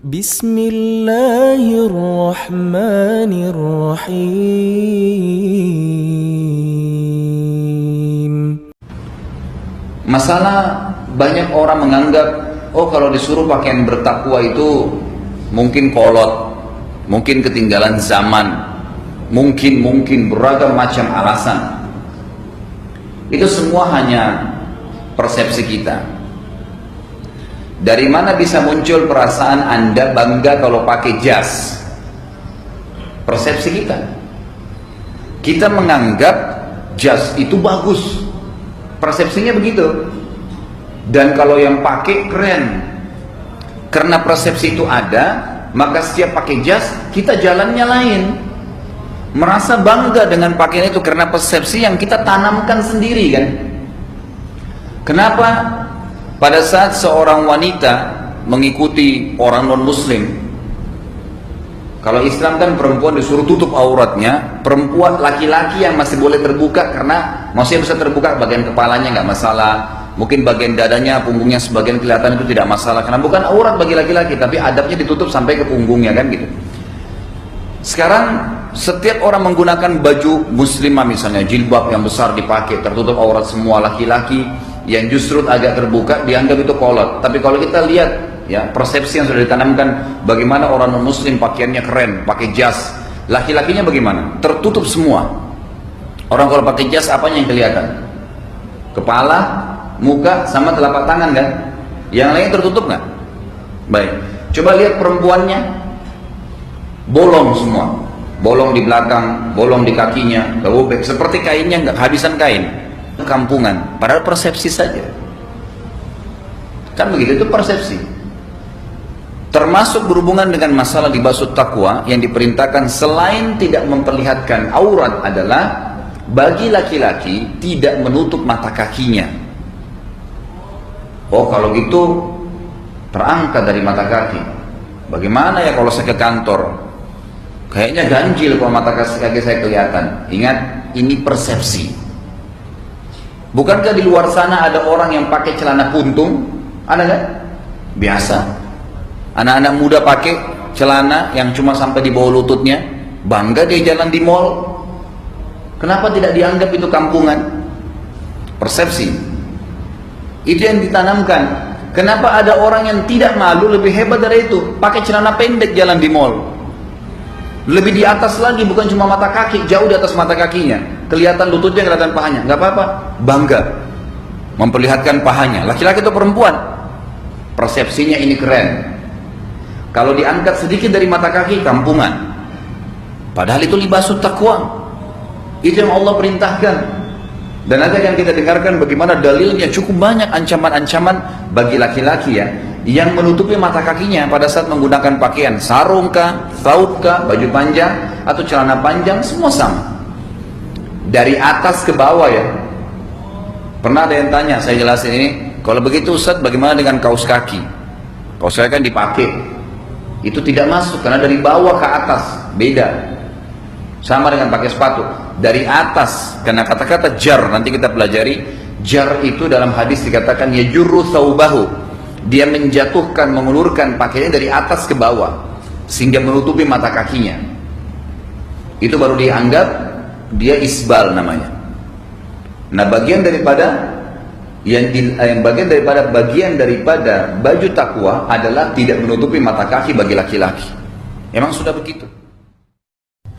Bismillahirrahmanirrahim. Masalah banyak orang menganggap, oh kalau disuruh pakaian bertakwa itu mungkin kolot, mungkin ketinggalan zaman, mungkin beragam macam alasan. Itu semua hanya persepsi kita. Dari mana bisa muncul perasaan Anda bangga kalau pakai jas? Persepsi kita. Kita menganggap jas itu bagus. Persepsinya begitu. Dan kalau yang pakai keren. Karena persepsi itu ada, maka setiap pakai jas kita jalannya lain. Merasa bangga dengan pakaian itu karena persepsi yang kita tanamkan sendiri kan. Kenapa pada saat seorang wanita mengikuti orang non-muslim, kalau Islam kan perempuan disuruh tutup auratnya, perempuan laki-laki yang masih boleh terbuka karena maksudnya bisa terbuka bagian kepalanya nggak masalah, mungkin bagian dadanya, punggungnya sebagian kelihatan itu tidak masalah karena bukan aurat bagi laki-laki, tapi adabnya ditutup sampai ke punggungnya kan gitu. Sekarang setiap orang menggunakan baju muslimah misalnya, jilbab yang besar dipakai, tertutup aurat semua, laki-laki yang justru agak terbuka dianggap itu kolot. Tapi kalau kita lihat ya persepsi yang sudah ditanamkan, bagaimana orang non muslim pakaiannya keren, pakai jas, laki-lakinya bagaimana? Tertutup semua. Orang kalau pakai jas apanya yang kelihatan? Kepala, muka, sama telapak tangan kan? Yang lain tertutup nggak? Baik, coba lihat perempuannya, bolong semua, bolong di belakang, bolong di kakinya, robek, seperti kainnya nggak kehabisan kain. Kampungan, padahal persepsi saja kan begitu, itu persepsi. Termasuk berhubungan dengan masalah dibasuh takwa yang diperintahkan selain tidak memperlihatkan aurat adalah bagi laki-laki tidak menutup mata kakinya. Oh kalau gitu terangkat dari mata kaki, bagaimana ya kalau saya ke kantor, kayaknya ganjil kalau mata kaki saya kelihatan. Ingat, ini persepsi. Bukankah di luar sana ada orang yang pakai celana puntung? Ada nggak? Biasa. Anak-anak muda pakai celana yang cuma sampai di bawah lututnya, bangga dia jalan di mall. Kenapa tidak dianggap itu kampungan? Persepsi. Itu yang ditanamkan. Kenapa ada orang yang tidak malu lebih hebat dari itu, pakai celana pendek jalan di mall? Lebih di atas lagi, bukan cuma mata kaki, jauh di atas mata kakinya, kelihatan lututnya, kelihatan pahanya, nggak apa-apa, bangga memperlihatkan pahanya. Laki-laki atau perempuan, persepsinya ini keren. Kalau diangkat sedikit dari mata kaki, kampungan. Padahal itu libasut taqwa, itu yang Allah perintahkan. Dan ada yang kita dengarkan bagaimana dalilnya cukup banyak ancaman-ancaman bagi laki-laki ya, yang menutupi mata kakinya pada saat menggunakan pakaian, sarung kah, thawb kah, baju panjang atau celana panjang, semua sama. Dari atas ke bawah ya. Pernah ada yang tanya, saya jelasin ini, kalau begitu Ustaz bagaimana dengan kaos kaki? Kaos kaki kan dipakai, itu tidak masuk karena dari bawah ke atas, beda. Sama dengan pakai sepatu, dari atas, karena kata-kata jar, nanti kita pelajari, jar itu dalam hadis dikatakan yajurru thawbahu, dia menjatuhkan, mengulurkan pakaiannya dari atas ke bawah sehingga menutupi mata kakinya. Itu baru dianggap dia isbal namanya. Nah bagian daripada bagian daripada baju takwa adalah tidak menutupi mata kaki bagi laki-laki. Emang sudah begitu.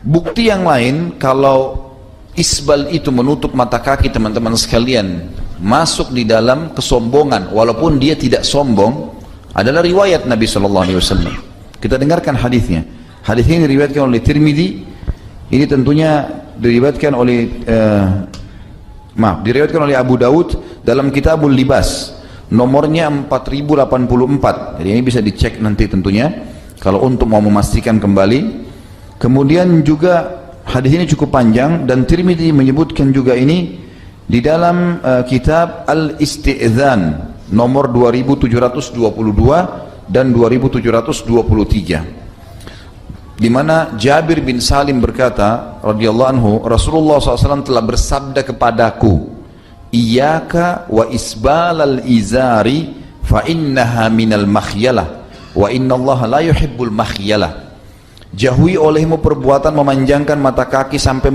Bukti yang lain kalau isbal itu menutup mata kaki, teman-teman sekalian, masuk di dalam kesombongan walaupun dia tidak sombong, adalah riwayat Nabi SAW. Kita dengarkan hadisnya. Hadis ini diriwayatkan oleh Tirmidzi. Ini tentunya diriwayatkan oleh Abu Daud dalam Kitabul Libas, nomornya 4084. Jadi ini bisa dicek nanti tentunya kalau untuk mau memastikan kembali. Kemudian juga hadis ini cukup panjang dan Tirmidzi menyebutkan juga ini di dalam kitab Al-Isti'dzan nomor 2722 dan 2723, di mana Jabir bin Salim berkata radhiyallahu anhu, Rasulullah SAW telah bersabda kepadaku, iyyaka wa isbalal izari fa innaha minal makhyalah Wa innallaha la yuhibbul makhyalah. Jauhi olehmu perbuatan memanjangkan mata kaki sampai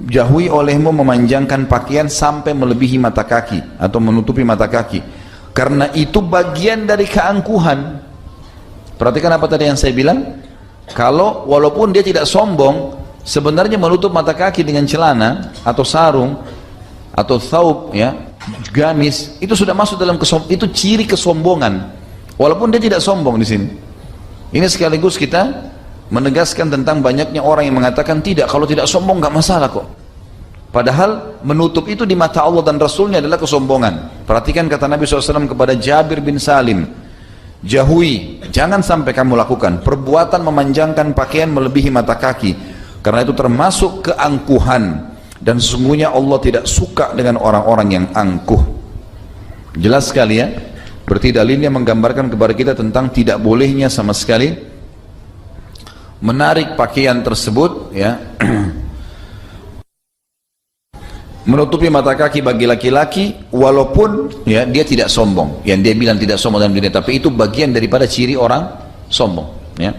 jauhi olehmu memanjangkan pakaian sampai melebihi mata kaki atau menutupi mata kaki. Karena itu bagian dari keangkuhan. Perhatikan apa tadi yang saya bilang? Kalau walaupun dia tidak sombong, sebenarnya menutup mata kaki dengan celana atau sarung atau thawb, ya, gamis, itu sudah masuk dalam itu ciri kesombongan. Walaupun dia tidak sombong di sini. Ini sekaligus kita menegaskan tentang banyaknya orang yang mengatakan tidak, kalau tidak sombong nggak masalah kok. Padahal menutup itu di mata Allah dan Rasulnya adalah kesombongan. Perhatikan kata Nabi SAW kepada Jabir bin Salim, jauhi, jangan sampai kamu lakukan perbuatan memanjangkan pakaian melebihi mata kaki, karena itu termasuk keangkuhan, dan sesungguhnya Allah tidak suka dengan orang-orang yang angkuh. Jelas sekali ya, berarti dalilnya menggambarkan kepada kita tentang tidak bolehnya sama sekali menarik pakaian tersebut, ya, menutupi mata kaki bagi laki-laki, walaupun ya dia tidak sombong. Yang dia bilang tidak sombong dalam dunia, tapi itu bagian daripada ciri orang sombong, ya.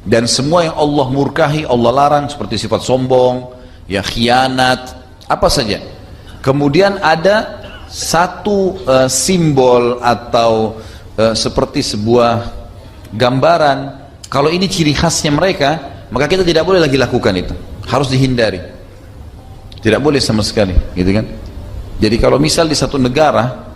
Dan semua yang Allah murkahi, Allah larang, seperti sifat sombong, ya, khianat, apa saja. Kemudian ada satu simbol atau seperti sebuah gambaran. Kalau ini ciri khasnya mereka, maka kita tidak boleh lagi lakukan itu, harus dihindari, tidak boleh sama sekali, gitu kan. Jadi kalau misal di satu negara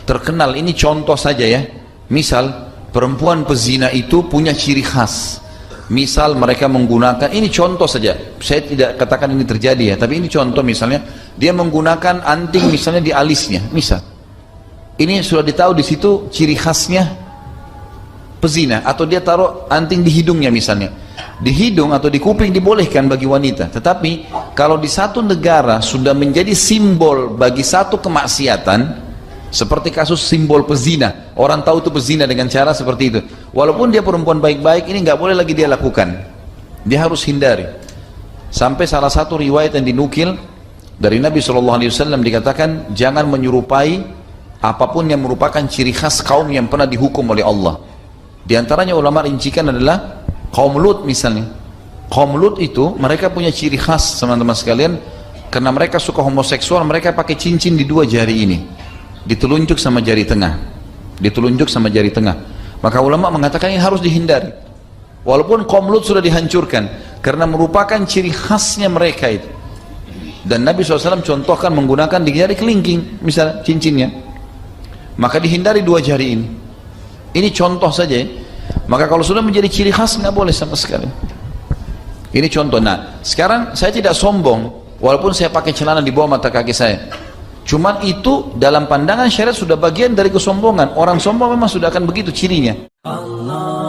terkenal, ini contoh saja ya, misal perempuan pezina itu punya ciri khas, misal mereka menggunakan, ini contoh saja, saya tidak katakan ini terjadi ya, tapi ini contoh, misalnya dia menggunakan anting misalnya di alisnya, misal ini sudah ditahu di situ ciri khasnya pezina, atau dia taruh anting di hidungnya misalnya, di hidung atau di kuping dibolehkan bagi wanita. Tetapi kalau di satu negara sudah menjadi simbol bagi satu kemaksiatan, seperti kasus simbol pezina, orang tahu itu pezina dengan cara seperti itu, walaupun dia perempuan baik-baik, ini nggak boleh lagi dia lakukan, dia harus hindari. Sampai salah satu riwayat yang dinukil dari Nabi SAW dikatakan, jangan menyerupai apapun yang merupakan ciri khas kaum yang pernah dihukum oleh Allah. Di antaranya ulama rincikan adalah kaum Lut misalnya. Kaum Lut itu mereka punya ciri khas, teman-teman sekalian, karena mereka suka homoseksual, mereka pakai cincin di dua jari ini, di telunjuk sama jari tengah, di telunjuk sama jari tengah. Maka ulama mengatakan ini harus dihindari. Walaupun kaum Lut sudah dihancurkan, karena merupakan ciri khasnya mereka itu. Dan Nabi SAW contohkan menggunakan di jari kelingking, misalnya cincinnya. Maka dihindari dua jari ini. Ini contoh saja. Maka kalau sudah menjadi ciri khas, nggak boleh sama sekali. Ini contoh. Nah, sekarang saya tidak sombong, walaupun saya pakai celana di bawah mata kaki saya. Cuman itu dalam pandangan syariat sudah bagian dari kesombongan. Orang sombong memang sudah akan begitu cirinya. Allah.